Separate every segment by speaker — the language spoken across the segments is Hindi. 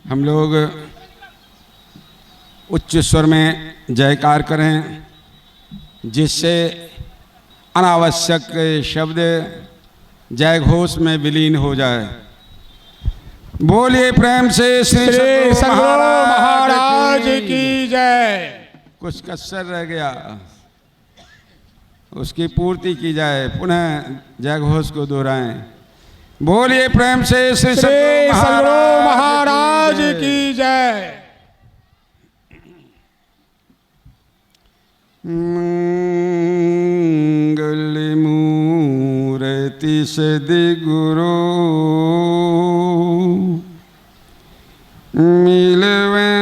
Speaker 1: हम लोग उच्च स्वर में जयकार करें, जिससे अनावश्यक शब्द जय घोष में विलीन हो जाए। बोलिए प्रेम से श्री
Speaker 2: सद्गुरु महाराज की जय।
Speaker 1: कुछ कसर रह गया, उसकी पूर्ति की जाए। पुनः जय घोष को दोहराएं। बोलिए प्रेम से श्री
Speaker 2: सद्गुरु महाराज की जय।
Speaker 1: मंगल मूर्ति सद्गुरु मिलवे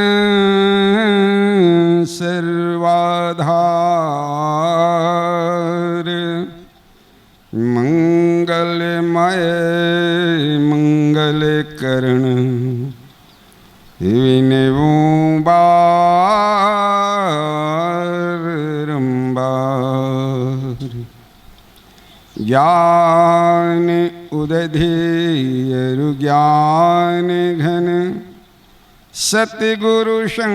Speaker 1: सर्वाधार, मंगलमय मंगल करण विनवो बारंबार। ज्ञान उदधीर ज्ञान घन सतगुरु शंकर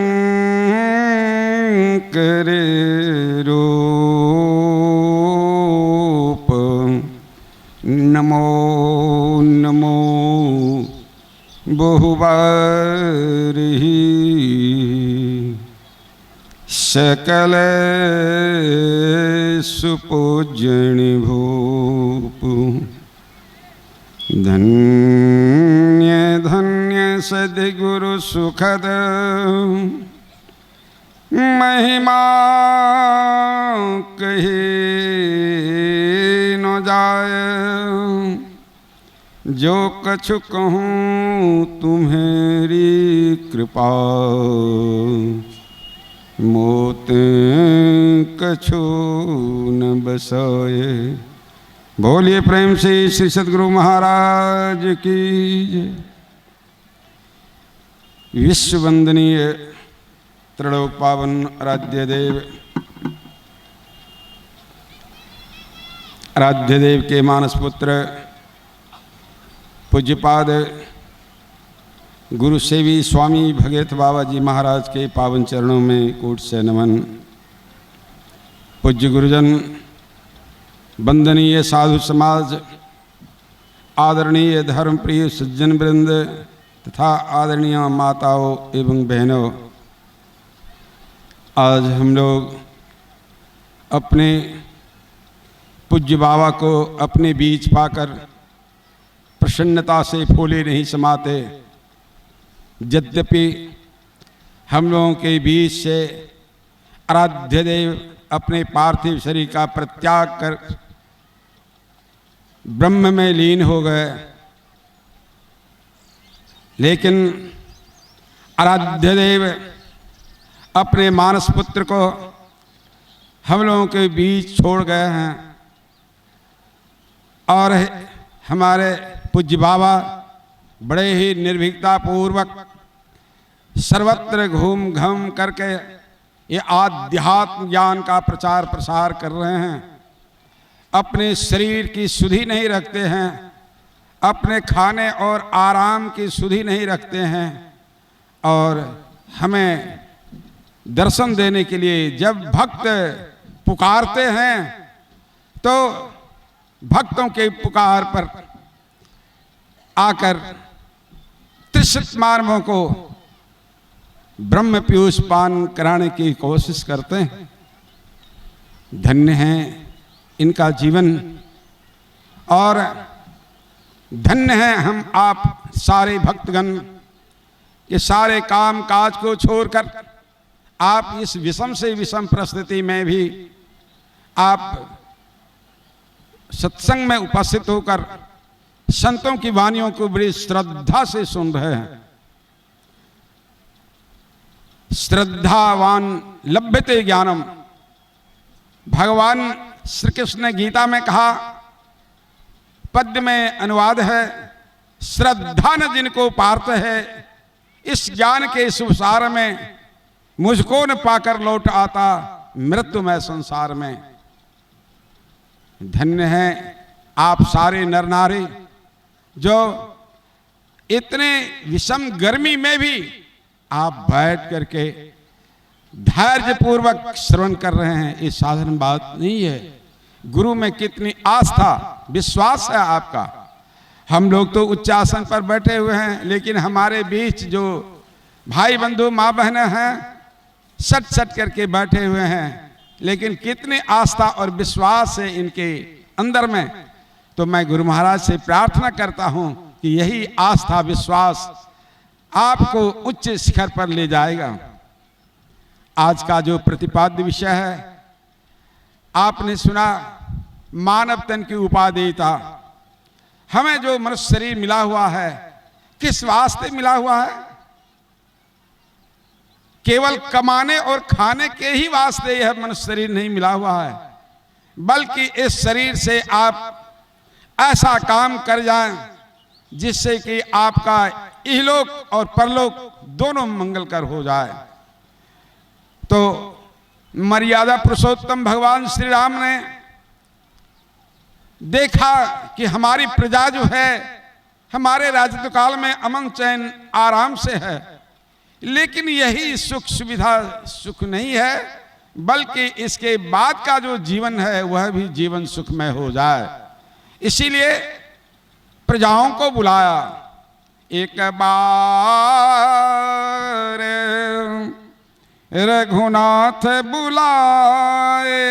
Speaker 1: रूप। नमो नमो बहुबार ही सकल सुपूजन भूप। धन्य धन्य सद्गुरु सुखद महिमा कही न जाय। जो कछु कहूँ तुम्हारी कृपा, मोते कछु न बसाए। बोलिए प्रेम से श्री सद्गुरु महाराज की जय। विश्व वंदनीय त्रिलोक पावन आराध्य देव के मानस पुत्र पूज्यपाद गुरु सेवी स्वामी भगत बाबा जी महाराज के पावन चरणों में कोट से नमन। पूज्य गुरुजन, वंदनीय साधु समाज, आदरणीय धर्म प्रिय सज्जन वृंद तथा आदरणीय माताओं एवं बहनों, आज हम लोग अपने पूज्य बाबा को अपने बीच पाकर प्रसन्नता से फूले नहीं समाते। यद्यपि हम लोगों के बीच से आराध्य देव अपने पार्थिव शरीर का परित्याग कर ब्रह्म में लीन हो गए, लेकिन आराध्य देव अपने मानस पुत्र को हम लोगों के बीच छोड़ गए हैं। और हमारे पूज्य बाबा बड़े ही निर्भीकता पूर्वक सर्वत्र घूम घाम करके ये आध्यात्म ज्ञान का प्रचार प्रसार कर रहे हैं। अपने शरीर की सुधि नहीं रखते हैं, अपने खाने और आराम की सुधि नहीं रखते हैं, और हमें दर्शन देने के लिए जब भक्त पुकारते हैं तो भक्तों के पुकार पर आकर त्रिशत मानवों को ब्रह्म पीयूष पान कराने की कोशिश करते हैं। धन्य है इनका जीवन, और धन्य है हम आप सारे भक्तगण ये सारे काम काज को छोड़कर आप इस विषम से विषम परिस्थिति में भी आप सत्संग में उपस्थित होकर संतों की वाणियों को बड़ी श्रद्धा से सुन रहे हैं। श्रद्धावान लभ्यते ज्ञानम। भगवान श्री कृष्ण ने गीता में कहा, पद्य में अनुवाद है, श्रद्धा न जिनको पार्थ है, इस ज्ञान के संसार में मुझको न पाकर लौट आता मृत्यु में संसार में। धन्य है आप सारे नर नारी जो इतने विषम गर्मी में भी आप बैठ करके धैर्य पूर्वक श्रवण कर रहे हैं, ये साधारण बात नहीं है। गुरु में कितनी आस्था विश्वास है आपका। हम लोग तो उच्च आसन पर बैठे हुए हैं, लेकिन हमारे बीच जो भाई बंधु माँ बहनें हैं सट सट करके बैठे हुए हैं, लेकिन कितनी आस्था और विश्वास है इनके अंदर में। तो मैं गुरु महाराज से प्रार्थना करता हूं कि यही आस्था विश्वास आपको उच्च शिखर पर ले जाएगा। आज का जो प्रतिपाद्य विषय है, आपने सुना मानव तन की उपादेयता। हमें जो मनुष्य शरीर मिला हुआ है किस वास्ते मिला हुआ है? केवल कमाने और खाने के ही वास्ते यह मनुष्य शरीर नहीं मिला हुआ है, बल्कि इस शरीर से आप ऐसा काम कर जाएं जिससे कि आपका इहलोक और परलोक दोनों मंगलकर हो जाए। तो मर्यादा पुरुषोत्तम भगवान श्री राम ने देखा कि हमारी प्रजा जो है हमारे राजत्व काल में अमन चैन आराम से है, लेकिन यही सुख सुविधा सुख नहीं है, बल्कि इसके बाद का जो जीवन है वह भी जीवन सुखमय हो जाए। इसीलिए प्रजाओं को बुलाया। एक बार रघुनाथ बुलाए,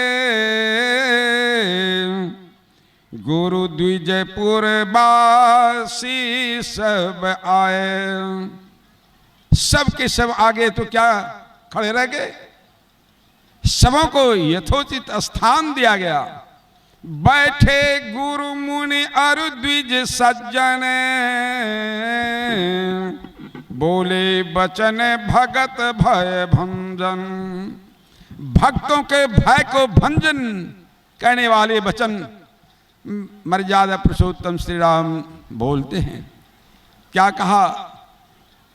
Speaker 1: गुरु द्विजपुर वासी सब आए। सब के सब आगे तो क्या खड़े रह गए, सबों को यथोचित स्थान दिया गया। बैठे गुरु मुनि और द्विज सज्जन, बोले बचन भगत भय भंजन। भक्तों के भय को भंजन करने वाले वचन मर्यादा पुरुषोत्तम श्री राम बोलते हैं। क्या कहा?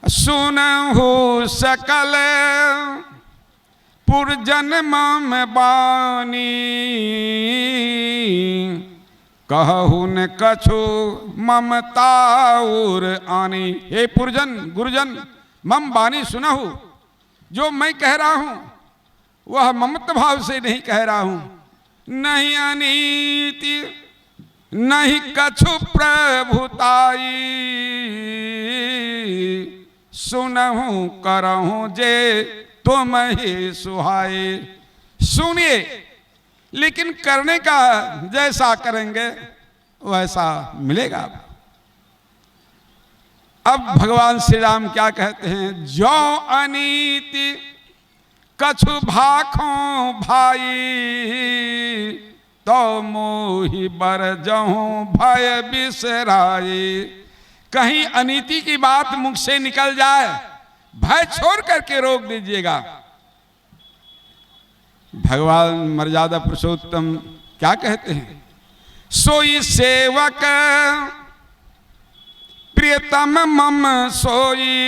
Speaker 1: सुनहु सकल पुरजन मम बानी, कहु न कछु ममता और आनी। हे पुरजन गुरुजन, मम बानी सुनहु, जो मैं कह रहा हूं वह ममता भाव से नहीं कह रहा हूं। नहीं अनीति नहीं कछु प्रभुताई, सुनहु करहु जे तुम ही सुहाए। सुनिए, लेकिन करने का जैसा करेंगे वैसा मिलेगा। अब भगवान श्री राम क्या कहते हैं? जो अनीति कछु भाखों भाई, तो मोहि बर जहूं भय बिसराई। कहीं अनीति की बात मुख से निकल जाए, भय छोड़ करके रोक दीजिएगा। भगवान मर्यादा पुरुषोत्तम क्या कहते हैं? सोई सेवक प्रियतम मम सोई,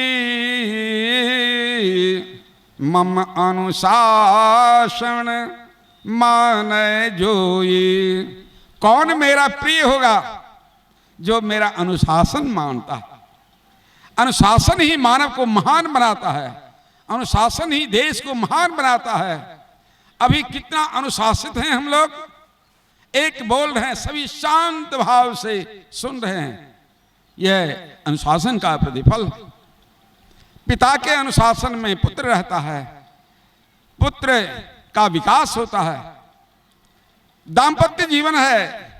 Speaker 1: मम अनुशासन माने जोई। कौन मेरा प्रिय होगा? जो मेरा अनुशासन मानता है। अनुशासन ही मानव को महान बनाता है, अनुशासन ही देश को महान बनाता है। अभी कितना अनुशासित हैं हम लोग, एक बोल रहे हैं, सभी शांत भाव से सुन रहे हैं। यह अनुशासन का प्रतिफल। पिता के अनुशासन में पुत्र रहता है, पुत्र का विकास होता है। दाम्पत्य जीवन है,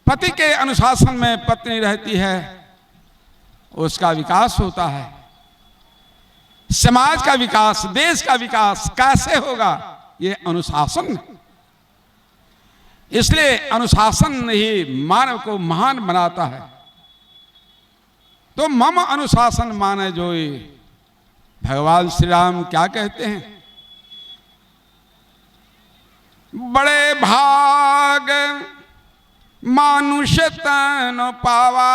Speaker 1: पति के अनुशासन में पत्नी रहती है, उसका विकास होता है। समाज का विकास, देश का विकास कैसे होगा? ये अनुशासन। इसलिए अनुशासन ही मानव को महान बनाता है। तो मम अनुशासन माने जोई। भगवान श्री राम क्या कहते हैं? बड़े भाग मानुष तन पावा,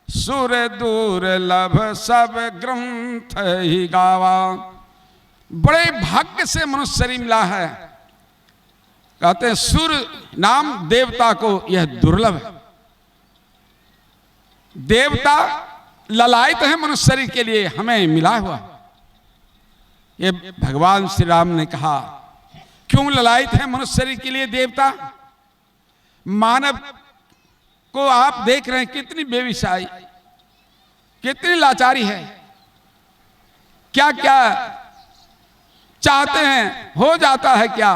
Speaker 1: सुर दुर्लभ सब ग्रंथ ही गावा। बड़े भाग्य से मनुष्य शरीर मिला है। कहते हैं सुर नाम देवता को यह दुर्लभ है। देवता ललायत है मनुष्य शरीर के लिए हमें मिला हुआ। ये भगवान श्री राम ने कहा क्यों ललायत है मनुष्य शरीर के लिए देवता। मानव को आप देख रहे हैं कितनी बेविसाई, कितनी लाचारी है, क्या क्या चाहते हैं हो जाता है क्या,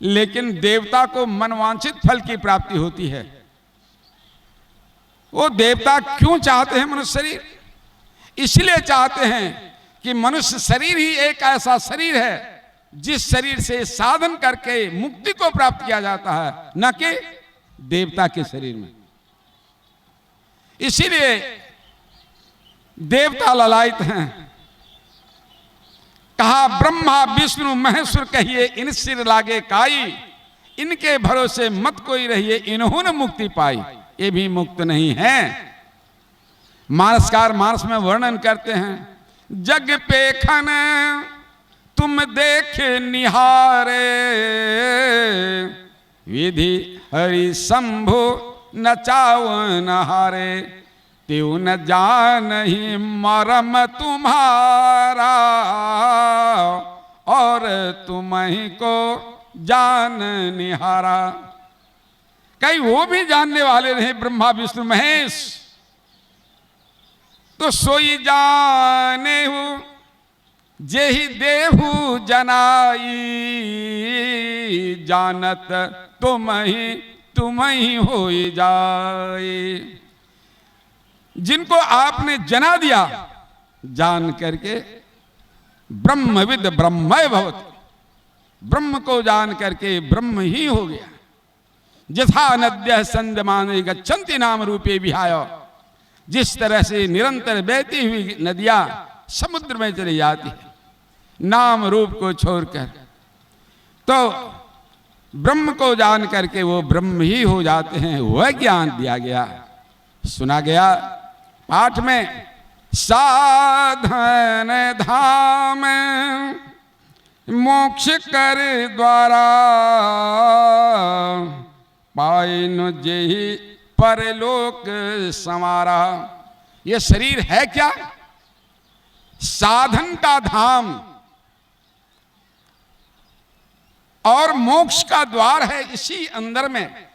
Speaker 1: लेकिन देवता को मनवांछित फल की प्राप्ति होती है। वो देवता क्यों चाहते हैं मनुष्य शरीर, इसलिए चाहते हैं कि मनुष्य शरीर ही एक ऐसा शरीर है जिस शरीर से साधन करके मुक्ति को प्राप्त किया जाता है, न कि देवता के शरीर में। इसीलिए देवता ललायत हैं। कहा ब्रह्मा विष्णु महेश्वर कहिए इन सिर लागे काई, इनके भरोसे मत कोई रहिए इन्होंने मुक्ति पाई। ये भी मुक्त नहीं है। मानसकार मानस में वर्णन करते हैं जग पे खन तुम देखे निहारे, विधि हरि शंभु नचावन हारे, त्यों न जानहि मरम तुम्हारा, और तुम्हीं को जान निहारा। कहीं वो भी जानने वाले रहे ब्रह्मा विष्णु महेश, तो सोई जाने हूं जेहि देहु जनाई, जानत तुम ही हो जाए। जिनको आपने जना दिया, जान करके ब्रह्मविद ब्रह्मय भवति, ब्रह्म को जान करके ब्रह्म ही हो गया। यथा नद्यः संदमाने गच्छन्ति नाम रूपे विहाय, जिस तरह से निरंतर बहती हुई नदियां समुद्र में चली जाती है नाम रूप को छोड़कर, तो ब्रह्म को जान करके वो ब्रह्म ही हो जाते हैं। वह ज्ञान दिया गया, सुना गया पाठ में। साधन धाम मोक्ष कर द्वारा, पाइन जेहि परलोक संवारा। ये शरीर है क्या? साधन का धाम और मोक्ष का द्वार है इसी अंदर में,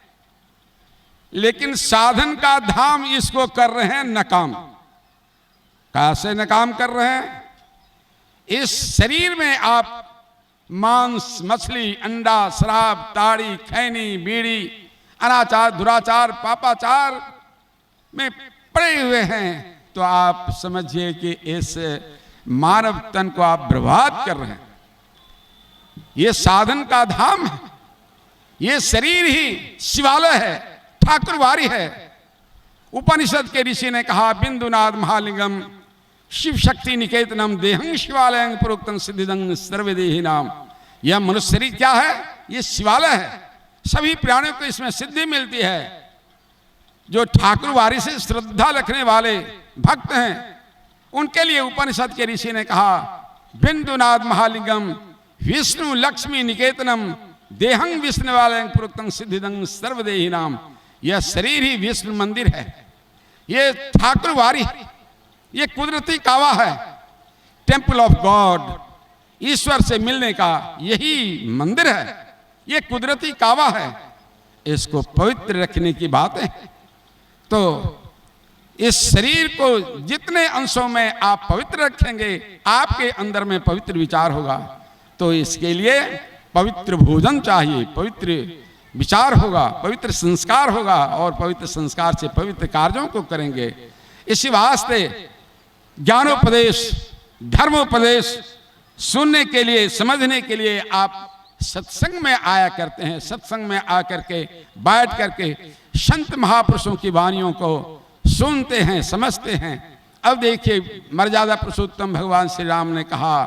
Speaker 1: लेकिन साधन का धाम इसको कर रहे हैं नकाम। कैसे नकाम कर रहे हैं? इस शरीर में आप मांस मछली अंडा शराब ताड़ी खैनी बीड़ी अनाचार दुराचार पापाचार में पड़े हुए हैं, तो आप समझिए कि इस मानव तन को आप बर्बाद कर रहे हैं। ये साधन का धाम है, ये शरीर ही शिवालय है, ठाकुरवारी है। उपनिषद के ऋषि ने कहा बिंदुनाद महालिंगम शिव शक्ति निकेतनम देहं शिवालयं प्रोक्तं सिद्धिदं सर्वदेहि नाम। यह मनुष्य शरीर क्या है? ये शिवालय है। सभी प्राणियों को इसमें सिद्धि मिलती है। जो ठाकुरवारी से श्रद्धा रखने वाले भक्त हैं उनके लिए उपनिषद के ऋषि ने कहा बिंदुनाद महालिंगम विष्णु लक्ष्मी निकेतनम देहं विष्णुवालयं प्रोक्तं सिद्धिदं सर्वदेहि नाम। यह शरीर ही विष्णु मंदिर है, ये ठाकुरवारी है, ये कुदरती कावा है। टेम्पल ऑफ गॉड, ईश्वर से मिलने का यही मंदिर है, ये कुदरती कावा है। इसको पवित्र रखने की बात है। तो इस शरीर को जितने अंशों में आप पवित्र रखेंगे आपके अंदर में पवित्र विचार होगा। तो इसके लिए पवित्र भोजन चाहिए, पवित्र विचार होगा, पवित्र संस्कार होगा, और पवित्र संस्कार से पवित्र कार्यों को करेंगे। इसी वास्ते ज्ञानोपदेश धर्मोपदेश सुनने के लिए समझने के लिए आप सत्संग में आया करते हैं। सत्संग में आकर के बैठ करके संत महापुरुषों की वाणियों को सुनते हैं, समझते हैं। अब देखिए मर्यादा पुरुषोत्तम भगवान श्री राम ने कहा,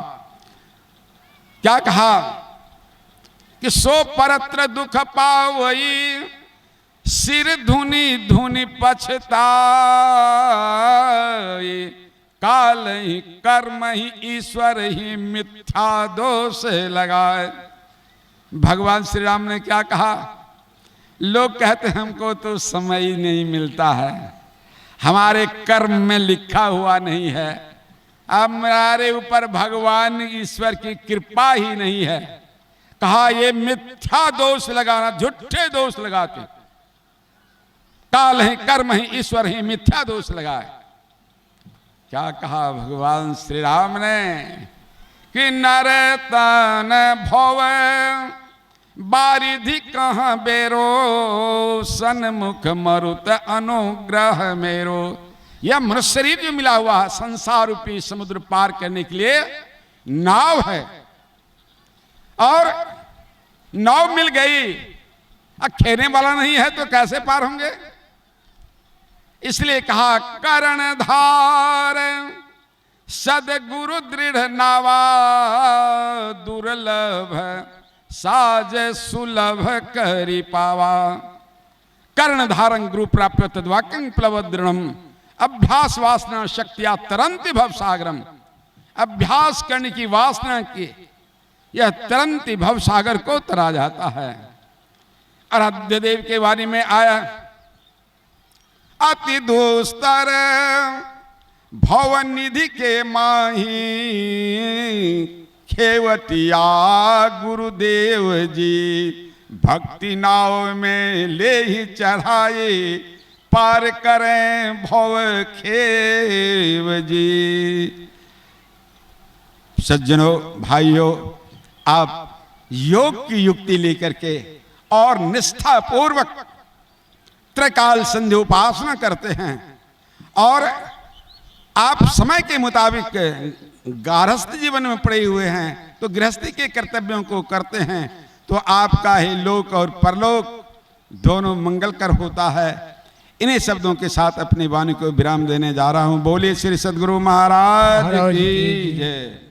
Speaker 1: क्या कहा कि सो परत्र दुख पावई सिर धुनि धुनि पछताए, काल ही कर्म ही ईश्वर ही मिथ्या दोष लगाए। भगवान श्री राम ने क्या कहा? लोग कहते हैं हमको तो समय ही नहीं मिलता है, हमारे कर्म में लिखा हुआ नहीं है, अब हमारे ऊपर भगवान ईश्वर की कृपा ही नहीं है। कहा ये मिथ्या दोष लगाना, झूठे दोष लगाते, काल है, कर्म है, ईश्वर है, मिथ्या दोष लगाए। क्या कहा भगवान श्री राम ने कि नर तन भव बारिधि कहाँ बेरो, सन्मुख मरुत अनुग्रह मेरो। यह मनुष्य शरीर जो मिला हुआ है संसार रूपी समुद्र पार करने के लिए नाव है, और नाव मिल गई, अब खेने वाला नहीं है तो कैसे पार होंगे। इसलिए कहा कर्णधार सदगुरु दृढ़ नावा, दुर्लभ साज सुलभ करी पावा। कर्ण धारण गुरु प्राप्य तद्वाक्यं प्लवदृढ़म, अभ्यास वासना शक्तिया तरंति भव सागरम। अभ्यास करने की वासना की यह तरंति भव सागर को तरा जाता है। आराध्य देव के वाणी में आया, अति दुस्तर भव निधि के माही, खेवतिया गुरुदेव जी, भक्ति नाव में ले ही चढ़ाए, पार करें भव खेव जी। सज्जनों भाइयों, आप योग की युक्ति लेकर के और निष्ठा पूर्वक त्रिकाल संध्या उपासना करते हैं, और आप समय के मुताबिक गारहस्थ जीवन में पड़े हुए हैं, तो गृहस्थी के कर्तव्यों को करते हैं, तो आपका ही लोक और परलोक दोनों मंगलकर होता है। इन्हीं शब्दों के साथ अपनी वाणी को विराम देने जा रहा हूं। बोलिए श्री सद्गुरु महाराज की जय।